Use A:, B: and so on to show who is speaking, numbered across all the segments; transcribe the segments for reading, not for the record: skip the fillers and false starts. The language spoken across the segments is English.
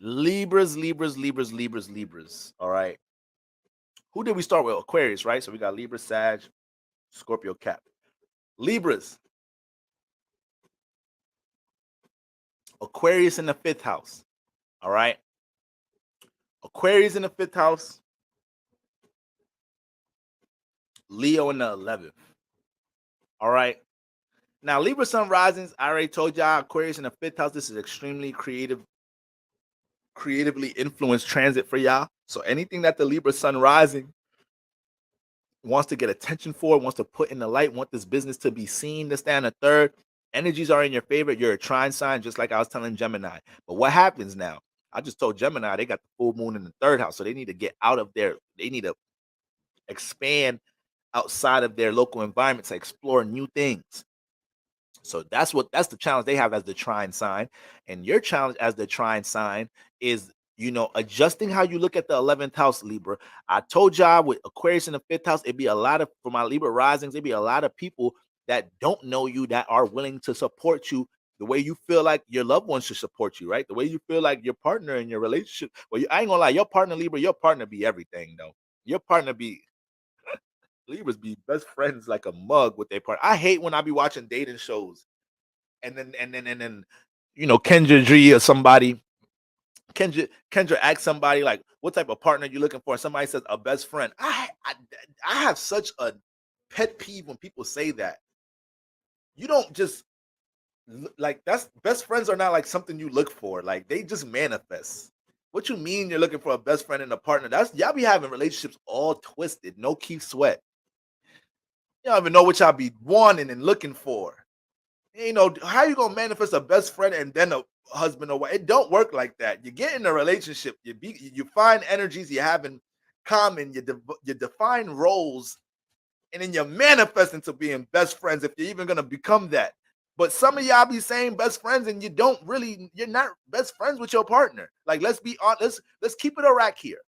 A: Libras, Libras, Libras, Libras, Libras. All right. Who did we start with? Aquarius, right? So we got Libra, Sag, Scorpio, Cap. Libras, Aquarius in the fifth house. All right. Aquarius in the fifth house, Leo in the 11th. All right. Now, Libra Sun risings, I already told y'all, Aquarius in the fifth house. This is extremely creatively influenced transit for y'all. So anything that the Libra Sun rising wants to get attention for, wants to put in the light, want this business to be seen, this, that, and the third, energies are in your favor. You're a trine sign, just like I was telling Gemini. But what happens now? I just told Gemini they got the full moon in the third house. So they need to get out of there. They need to expand outside of their local environment to explore new things. So that's the challenge they have as the trine sign. And your challenge as the trine sign is, adjusting how you look at the 11th house, Libra. I told y'all with Aquarius in the fifth house, it'd be a lot of, for my Libra risings, it'd be a lot of people that don't know you that are willing to support you the way you feel like your loved ones should support you, right? The way you feel like your partner in your relationship. Well, I ain't gonna lie, your partner, Libra, your partner be everything, though. Your partner be Libras be best friends like a mug with their partner. I hate when I be watching dating shows and then Kendra G or somebody. Kendra asks somebody like, "What type of partner you looking for?" And somebody says a best friend. I have such a pet peeve when people say that. You don't just like that's best friends are not like something you look for. Like they just manifest. What you mean you're looking for a best friend and a partner? That's y'all be having relationships all twisted. No Keith Sweat. You don't even know what y'all be wanting and looking for. How you gonna manifest a best friend and then a husband or wife? It don't work like that. You get in a relationship, you find energies you have in common, you define roles, and then you manifest into being best friends if you're even gonna become that. But some of y'all be saying best friends and you're not best friends with your partner. Like let's be honest, let's keep it a rack here.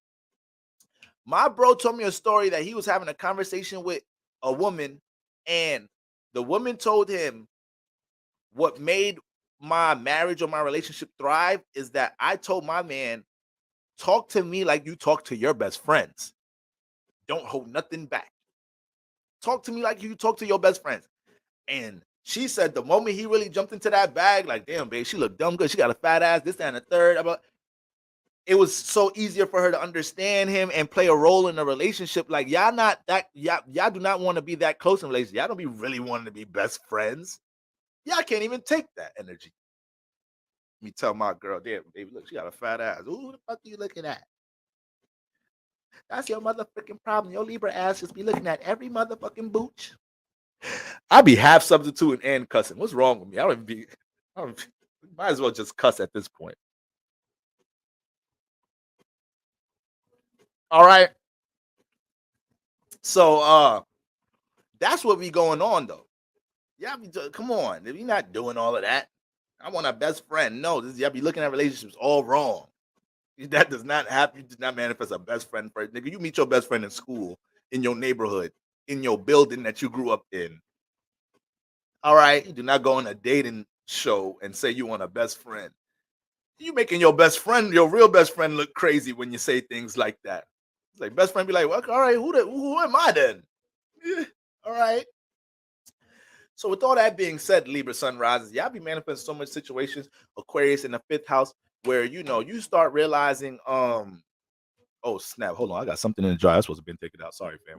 A: My bro told me a story that he was having a conversation with a woman, and the woman told him what made my marriage or my relationship thrive is that I told my man, talk to me like you talk to your best friends. Don't hold nothing back. Talk to me like you talk to your best friends. And she said the moment he really jumped into that bag, like, damn, babe, she looked dumb good. She got a fat ass, this, that, and the third. It was so easier for her to understand him and play a role in a relationship. Like, y'all not that, y'all do not want to be that close in a relationship. Y'all don't be really wanting to be best friends. Y'all can't even take that energy. Me tell my girl, damn, baby, look, she got a fat ass. Who the fuck are you looking at? That's your motherfucking problem. Your Libra ass just be looking at every motherfucking booch. I be half substituting and cussing. What's wrong with me? I don't, might as well just cuss at this point. All right. So that's what be going on though. Come on. If you're not doing all of that, I want a best friend. No, y'all be looking at relationships all wrong. That does not happen. You did not manifest a best friend first. Nigga, you meet your best friend in school, in your neighborhood, in your building that you grew up in. All right. You do not go on a dating show and say you want a best friend. You making your best friend, your real best friend, look crazy when you say things like that. It's like best friend be like, well, all right, who am I then? Yeah, all right. So with all that being said, Libra sun rises, y'all be manifesting so much situations, Aquarius in the fifth house, where you start realizing, oh snap, hold on, I got something in the jar. I supposed to been taken out. Sorry, fam.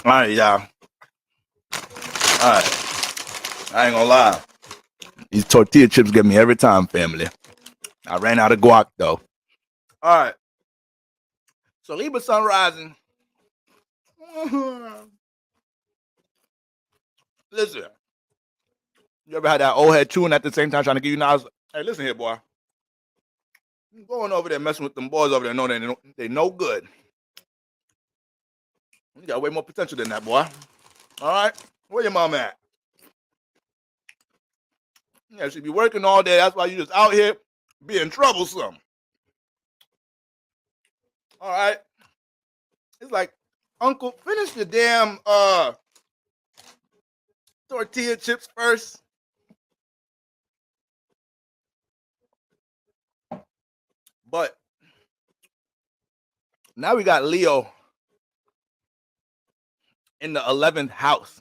A: All right, y'all. All right. I ain't gonna lie. These tortilla chips get me every time, family. I ran out of guac, though. All right. So Libra sun rising. Listen. You ever had that old head chewing at the same time trying to give you knowledge? Hey, listen here, boy. You going over there messing with them boys over there knowing they no good. You got way more potential than that, boy. All right? Where your mom at? Yeah, she be working all day. That's why you just out here being troublesome. All right? It's like, Uncle, finish the damn tortilla chips first. But now we got Leo in the 11th house.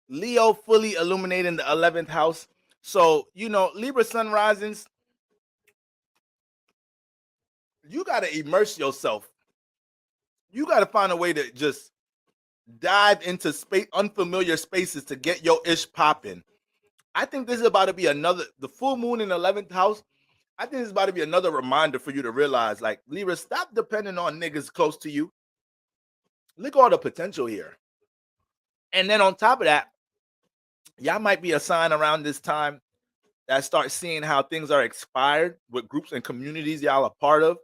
A: Leo fully illuminating the 11th house. So, Libra sun risings, you got to immerse yourself. You got to find a way to just dive into unfamiliar spaces to get your ish popping. I think this is about to be the full moon in the 11th house. I think this is about to be another reminder for you to realize, like, Libra, stop depending on niggas close to you. Look at all the potential here. And then on top of that, y'all might be a sign around this time that start seeing how things are expired with groups and communities y'all are part of.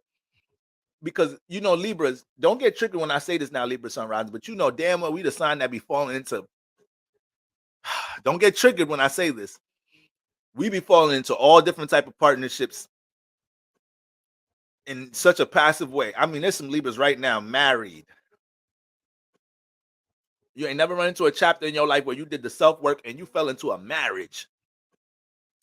A: Because, Libras, don't get triggered when I say this now, Libra sunrise, but damn well we the sign that be falling into. Don't get triggered when I say this. We be falling into all different type of partnerships in such a passive way. I mean, there's some Libras right now married. You ain't never run into a chapter in your life where you did the self-work and you fell into a marriage.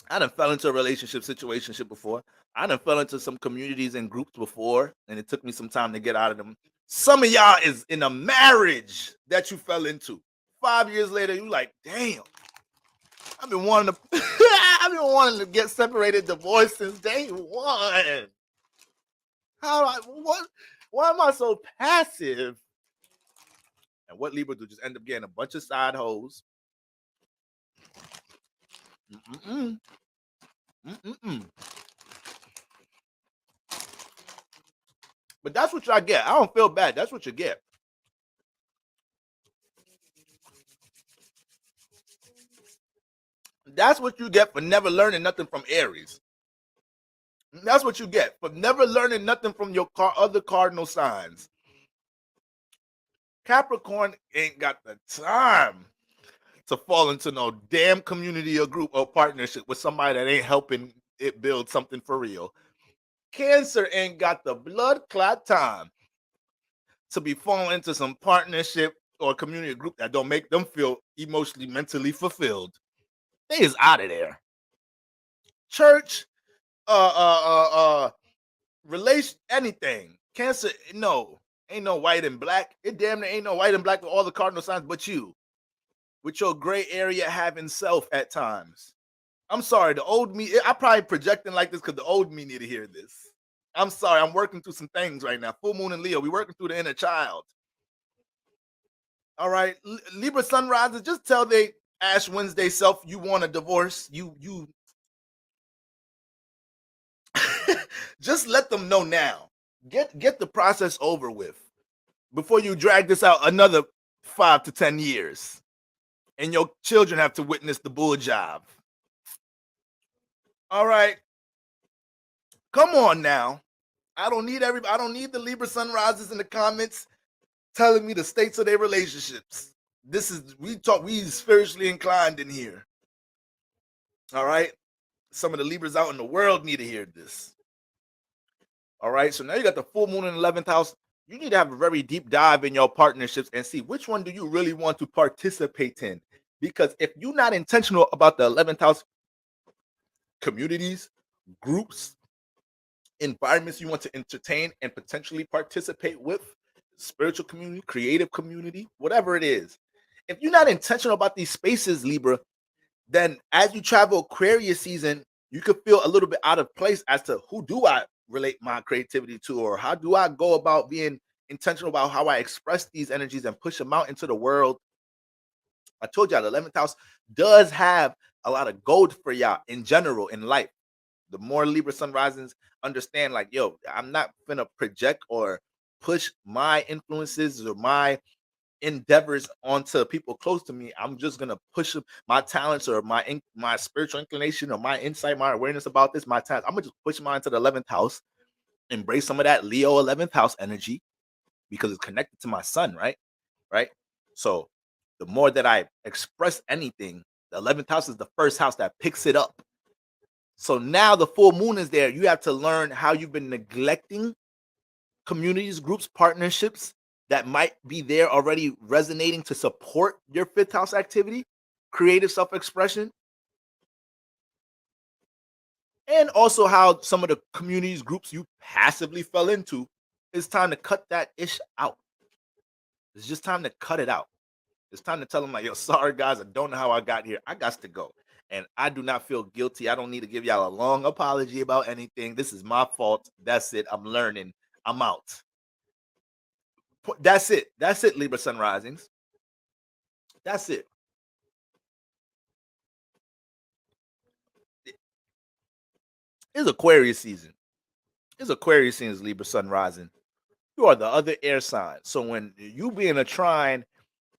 A: I done fell into a relationship situationship before. I done fell into some communities and groups before, and it took me some time to get out of them. Some of y'all is in a marriage that you fell into. 5 years later, you like, damn. I've been wanting to get separated, divorced since day one. Why am I so passive? And what Libra do? Just end up getting a bunch of side hoes. Mm-mm. Mm-mm. But that's what y'all get. I don't feel bad. That's what you get. That's what you get for never learning nothing from Aries. That's what you get for never learning nothing from your other cardinal signs. Capricorn ain't got the time to fall into no damn community or group or partnership with somebody that ain't helping it build something for real. Cancer ain't got the blood clot time to be falling into some partnership or community group that don't make them feel emotionally, mentally fulfilled. They is out of there. Church, relation, anything. Cancer, no, ain't no white and black. It damn near ain't no white and black with all the cardinal signs but you, with your gray area having self at times. I'm sorry, the old me, I probably projecting like this because the old me need to hear this. I'm sorry, I'm working through some things right now. Full moon and Leo, we working through the inner child. All right, Libra sunrises, just tell they Ash Wednesday self you want a divorce. You just let them know now. Get the process over with before you drag this out another 5 to 10 years, and your children have to witness the bull job. All right, come on now. I don't need the Libra sunrises in the comments telling me the states of their relationships. We spiritually inclined in here. All right. Some of the Libras out in the world need to hear this. All right. So now you got the full moon in the 11th house. You need to have a very deep dive in your partnerships and see which one do you really want to participate in. Because if you're not intentional about the 11th house communities, groups, environments you want to entertain and potentially participate with, spiritual community, creative community, whatever it is. If you're not intentional about these spaces, Libra, then as you travel Aquarius season, you could feel a little bit out of place as to who do I relate my creativity to, or how do I go about being intentional about how I express these energies and push them out into the world. I told y'all the 11th house does have a lot of gold for y'all in general in life. The more Libra sun risings understand, like, yo, I'm not gonna project or push my influences or my endeavors onto people close to me. I'm just gonna push my talents or my spiritual inclination or my insight, my awareness about this, my talents. I'm gonna just push mine to the 11th house, embrace some of that Leo 11th house energy because it's connected to my sun, right? Right. So the more that I express anything, the 11th house is the first house that picks it up. So now the full moon is there. You have to learn how you've been neglecting communities, groups, partnerships that might be there already resonating to support your fifth house activity, creative self expression, and also how some of the communities, groups you passively fell into. It's time to cut that ish out. It's just time to cut it out. It's time to tell them, like, yo, sorry guys, I don't know how I got here. I got to go. And I do not feel guilty. I don't need to give y'all a long apology about anything. This is my fault. That's it. I'm learning. I'm out. That's it. That's it, Libra Sun Risings. That's it. It's Aquarius season. It's Aquarius season, Libra Sun Rising. You are the other air sign. So when you be in a trine,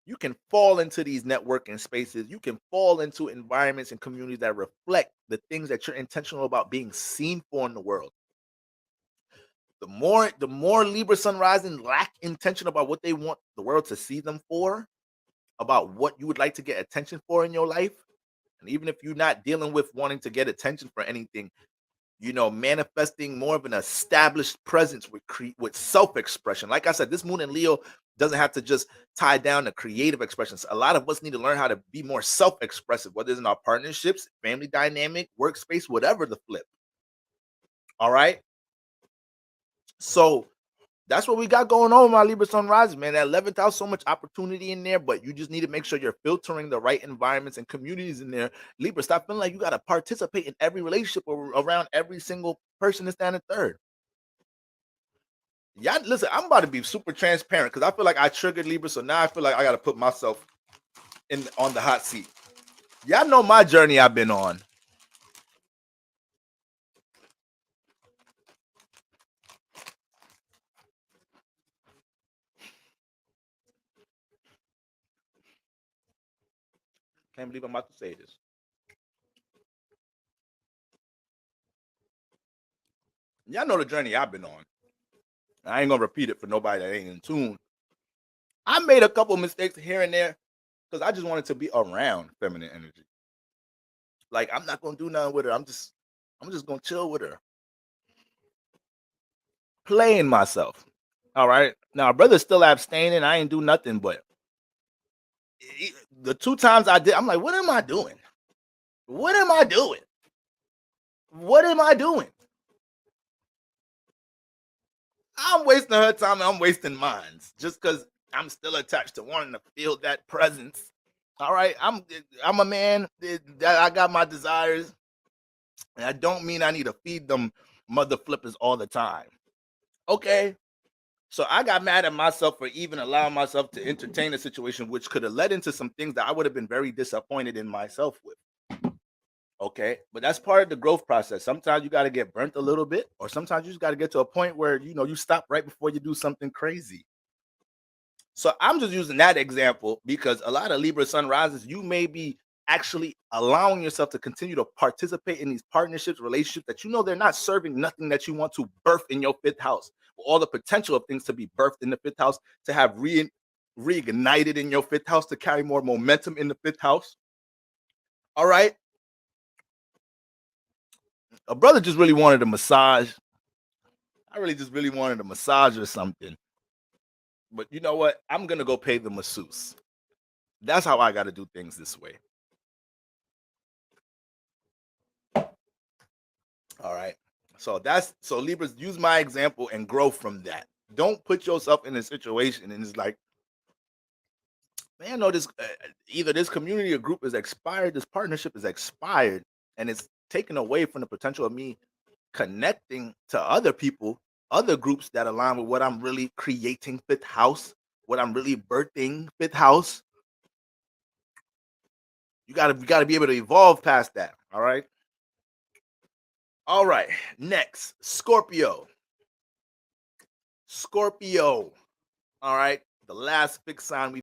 A: you can fall into these networking spaces. You can fall into environments and communities that reflect the things that you're intentional about being seen for in the world. The more Libra Sun Rising lack intention about what they want the world to see them for, about what you would like to get attention for in your life, and even if you're not dealing with wanting to get attention for anything, manifesting more of an established presence with self-expression. Like I said, this moon in Leo doesn't have to just tie down to creative expressions. A lot of us need to learn how to be more self-expressive, whether it's in our partnerships, family dynamic, workspace, whatever the flip. All right. So that's what we got going on, my Libra Sun Rising, man. That 11th house, so much opportunity in there, but you just need to make sure you're filtering the right environments and communities in there. Libra, stop feeling like you got to participate in every relationship or around every single person that's standing third. Yeah, listen, I'm about to be super transparent because I feel like I triggered Libra, so now I feel like I got to put myself on the hot seat. Y'all know my journey I've been on. Can't believe I'm about to say this. Y'all know the journey I've been on. I ain't gonna repeat it for nobody that ain't in tune. I made a couple mistakes here and there because I just wanted to be around feminine energy. Like, I'm not gonna do nothing with her. I'm just gonna chill with her, playing myself. All right. Now, brother's still abstaining. I ain't do nothing, but the two times I did, I'm like, what am I doing? What am I doing? What am I doing? I'm wasting her time and I'm wasting mine just because I'm still attached to wanting to feel that presence. All right. I'm a man. I got my desires. And I don't mean I need to feed them mother flippers all the time. Okay. So I got mad at myself for even allowing myself to entertain a situation which could have led into some things that I would have been very disappointed in myself with. Okay. But that's part of the growth process. Sometimes you got to get burnt a little bit, or sometimes you just got to get to a point where you stop right before you do something crazy. So I'm just using that example because a lot of Libra sun rises, you may be actually allowing yourself to continue to participate in these partnerships, relationships that they're not serving nothing that you want to birth in your fifth house. All the potential of things to be birthed in the fifth house, to have reignited in your fifth house, to carry more momentum in the fifth house. All right. A brother just really wanted a massage. I really just really wanted a massage or something. But you know what? I'm going to go pay the masseuse. That's how I got to do things this way. All right. So Libras, use my example and grow from that. Don't put yourself in a situation and it's like, man, no, this either this community or group is expired, this partnership is expired, and it's taken away from the potential of me connecting to other people. other groups that align with what I'm really creating, fifth house, what I'm really birthing, fifth house. You gotta be able to evolve past that. All right. All right. Next, Scorpio. Scorpio. All right. The last fixed sign we